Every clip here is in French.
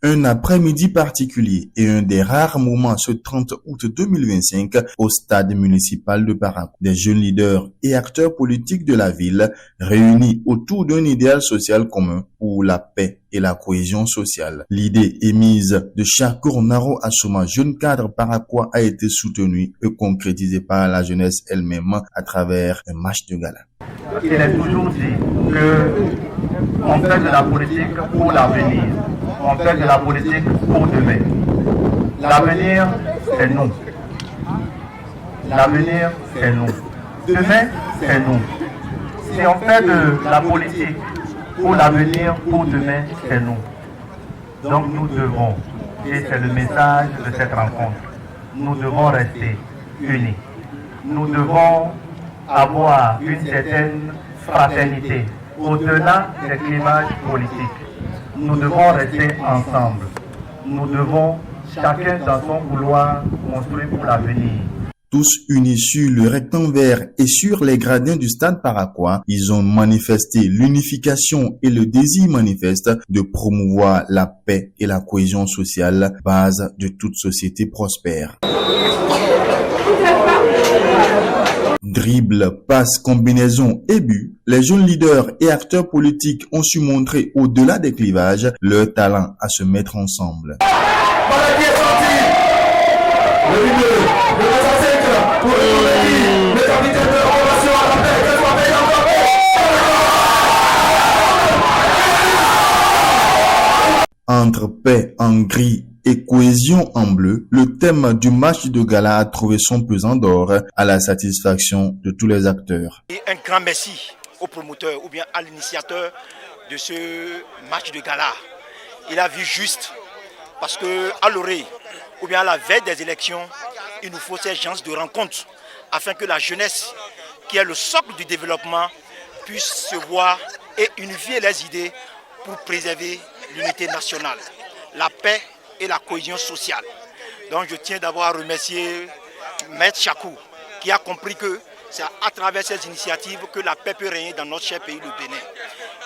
Un après-midi particulier et un des rares moments ce 30 août 2025 au stade municipal de Parakou. Des jeunes leaders et acteurs politiques de la ville réunis autour d'un idéal social commun pour la paix et la cohésion sociale. L'idée émise de Chakour Naro Assouma, jeune cadre paraquois, a été soutenue et concrétisée par la jeunesse elle-même à travers un match de gala. Il est toujours dit qu'on fait de la politique pour l'avenir. On fait de la politique pour demain. L'avenir, c'est nous. L'avenir, c'est nous. Demain, c'est nous. Si on fait de la politique pour l'avenir, pour demain, c'est nous. Donc nous devons, et c'est le message de cette rencontre, nous devons rester unis. Nous devons avoir une certaine fraternité au-delà des clivages politiques. Nous devons rester ensemble. Nous devons, chacun dans son couloir, construire pour l'avenir. Tous unis sur le rectangle vert et sur les gradins du stade paraquois, ils ont manifesté l'unification et le désir manifeste de promouvoir la paix et la cohésion sociale, base de toute société prospère. Dribble, passe, combinaison et but, les jeunes leaders et acteurs politiques ont su montrer au-delà des clivages leur talent à se mettre ensemble. Entre paix en gris et cohésion en bleu, le thème du match de gala a trouvé son pesant d'or à la satisfaction de tous les acteurs. Et un grand merci au promoteur ou bien à l'initiateur de ce match de gala. Il a vu juste parce que à l'orée ou bien à la veille des élections, il nous faut ces chances de rencontre afin que la jeunesse, qui est le socle du développement, puisse se voir et unifier les idées pour préserver l'unité nationale, la paix et la cohésion sociale. Donc je tiens d'abord à remercier Maître Chakour qui a compris que c'est à travers ces initiatives que la paix peut régner dans notre cher pays, le Bénin.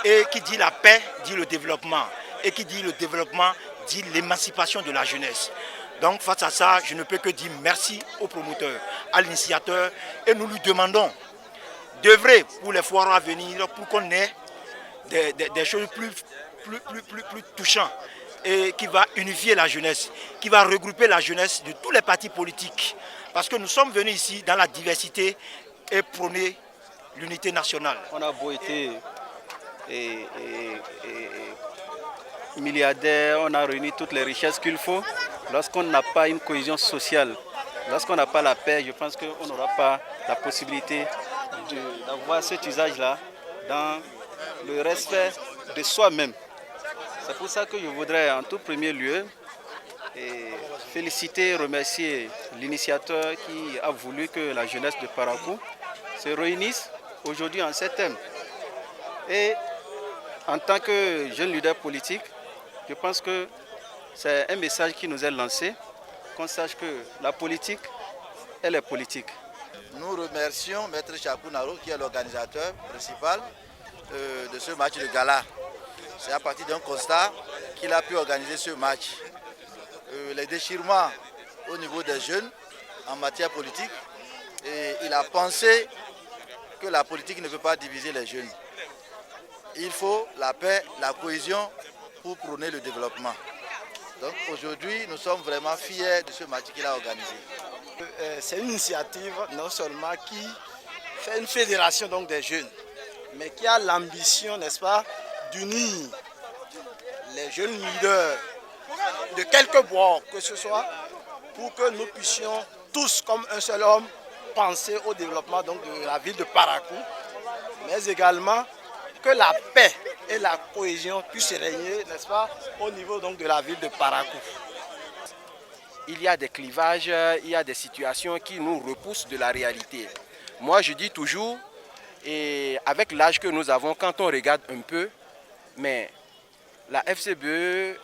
Et qui dit la paix, dit le développement. Et qui dit le développement, dit l'émancipation de la jeunesse. Donc face à ça, je ne peux que dire merci au promoteur, à l'initiateur. Et nous lui demandons d'œuvrer pour les foires à venir pour qu'on ait des choses plus touchantes et qui va unifier la jeunesse, qui va regrouper la jeunesse de tous les partis politiques. Parce que nous sommes venus ici dans la diversité et prôner l'unité nationale. On a beau être milliardaire, on a réuni toutes les richesses qu'il faut. Lorsqu'on n'a pas une cohésion sociale, lorsqu'on n'a pas la paix, je pense qu'on n'aura pas la possibilité d'avoir cet usage-là dans le respect de soi-même. C'est pour ça que je voudrais en tout premier lieu féliciter et remercier l'initiateur qui a voulu que la jeunesse de Parakou se réunisse aujourd'hui en ces thèmes. Et en tant que jeune leader politique, je pense que c'est un message qui nous est lancé, qu'on sache que la politique, elle est politique. Nous remercions Maître Chakour Naro qui est l'organisateur principal de ce match de gala. C'est à partir d'un constat qu'il a pu organiser ce match. Les déchirements au niveau des jeunes en matière politique, et il a pensé que la politique ne peut pas diviser les jeunes. Il faut la paix, la cohésion pour prôner le développement. Donc aujourd'hui, nous sommes vraiment fiers de ce match qu'il a organisé. C'est une initiative non seulement qui fait une fédération donc des jeunes, mais qui a l'ambition, n'est-ce pas, d'unir les jeunes leaders de quelque bord que ce soit pour que nous puissions tous, comme un seul homme, penser au développement donc, de la ville de Parakou, mais également que la paix et la cohésion puissent régner, n'est-ce pas, au niveau donc, de la ville de Parakou. Il y a des clivages, il y a des situations qui nous repoussent de la réalité. Moi, je dis toujours, et avec l'âge que nous avons, quand on regarde un peu, mais la FCBE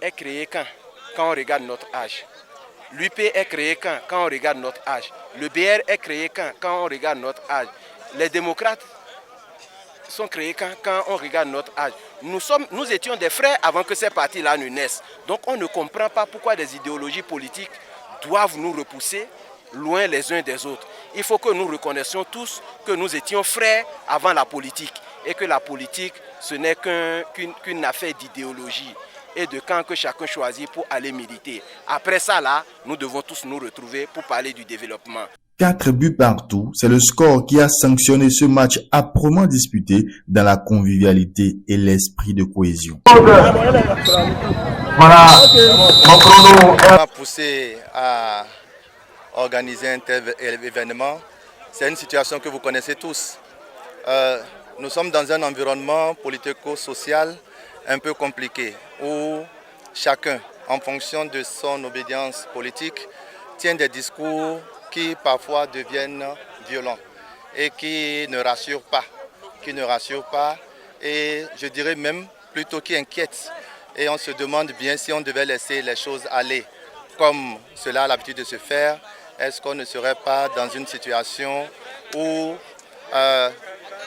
est créée quand on regarde notre âge. L'UP est créée quand on regarde notre âge. Le BR est créé quand on regarde notre âge. Les démocrates sont créés quand on regarde notre âge. Nous étions des frères avant que ces partis-là ne naissent. Donc on ne comprend pas pourquoi des idéologies politiques doivent nous repousser loin les uns des autres. Il faut que nous reconnaissions tous que nous étions frères avant la politique et que la politique, ce n'est qu'une affaire d'idéologie et de camp que chacun choisit pour aller militer. Après ça, là, nous devons tous nous retrouver pour parler du développement. 4 buts partout, c'est le score qui a sanctionné ce match âprement disputé dans la convivialité et l'esprit de cohésion. Voilà, mon chrono. On a poussé à organiser un tel événement. C'est une situation que vous connaissez tous. Nous sommes dans un environnement politico-social un peu compliqué où chacun, en fonction de son obédience politique, tient des discours qui parfois deviennent violents et qui ne rassurent pas, et je dirais même plutôt qui inquiètent. Et on se demande bien si on devait laisser les choses aller comme cela a l'habitude de se faire. Est-ce qu'on ne serait pas dans une situation où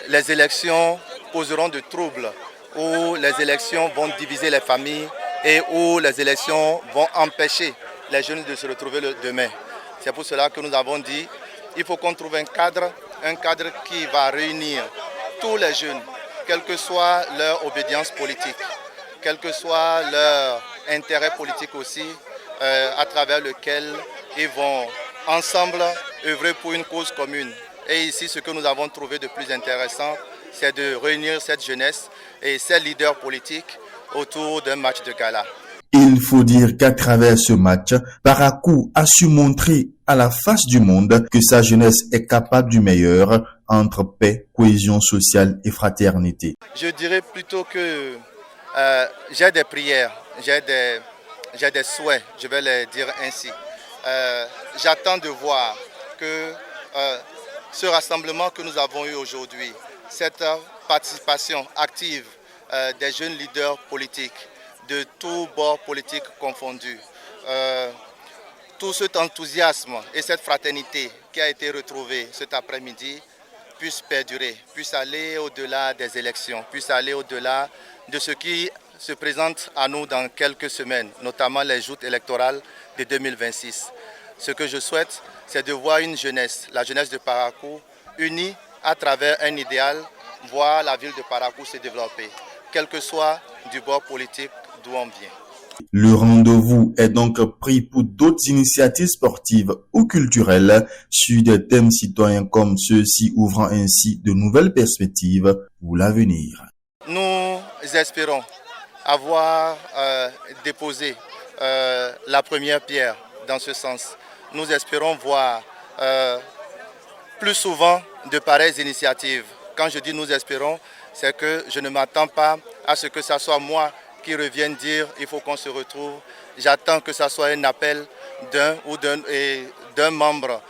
les élections poseront de troubles, où les élections vont diviser les familles et où les élections vont empêcher les jeunes de se retrouver demain? C'est pour cela que nous avons dit qu'il faut qu'on trouve un cadre qui va réunir tous les jeunes, quelle que soit leur obédience politique, quel que soit leur intérêt politique aussi, à travers lequel ils vont ensemble œuvrer pour une cause commune. Et ici, ce que nous avons trouvé de plus intéressant, c'est de réunir cette jeunesse et ces leaders politiques autour d'un match de gala. Il faut dire qu'à travers ce match, Parakou a su montrer à la face du monde que sa jeunesse est capable du meilleur entre paix, cohésion sociale et fraternité. Je dirais plutôt que j'ai des prières, j'ai des souhaits, je vais les dire ainsi. J'attends de voir que ce rassemblement que nous avons eu aujourd'hui, cette participation active des jeunes leaders politiques, de tous bords politiques confondus, tout cet enthousiasme et cette fraternité qui a été retrouvée cet après-midi puisse perdurer, puisse aller au-delà des élections, puisse aller au-delà de ce qui se présente à nous dans quelques semaines, notamment les joutes électorales de 2026. Ce que je souhaite, c'est de voir une jeunesse, la jeunesse de Parakou, unie à travers un idéal, voir la ville de Parakou se développer, quel que soit du bord politique d'où on vient. Le rendez-vous est donc pris pour d'autres initiatives sportives ou culturelles sur des thèmes citoyens comme ceux-ci, ouvrant ainsi de nouvelles perspectives pour l'avenir. Nous espérons avoir déposé la première pierre dans ce sens. Nous espérons voir plus souvent de pareilles initiatives. Quand je dis nous espérons, c'est que je ne m'attends pas à ce que ce soit moi qui revienne dire il faut qu'on se retrouve. J'attends que ce soit un appel d'un membre,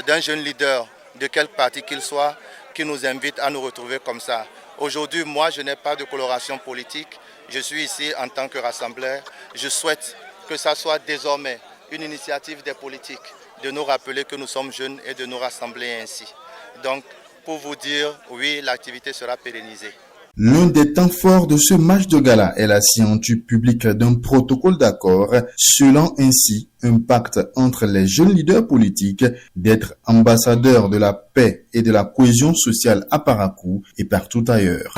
d'un jeune leader, de quelque parti qu'il soit, qui nous invite à nous retrouver comme ça. Aujourd'hui, moi, je n'ai pas de coloration politique. Je suis ici en tant que rassembleur. Je souhaite que ça soit désormais une initiative des politiques de nous rappeler que nous sommes jeunes et de nous rassembler ainsi. Donc, pour vous dire, oui, l'activité sera pérennisée. L'un des temps forts de ce match de gala est la signature publique d'un protocole d'accord, scellant ainsi un pacte entre les jeunes leaders politiques d'être ambassadeurs de la paix et de la cohésion sociale à Parakou et partout ailleurs.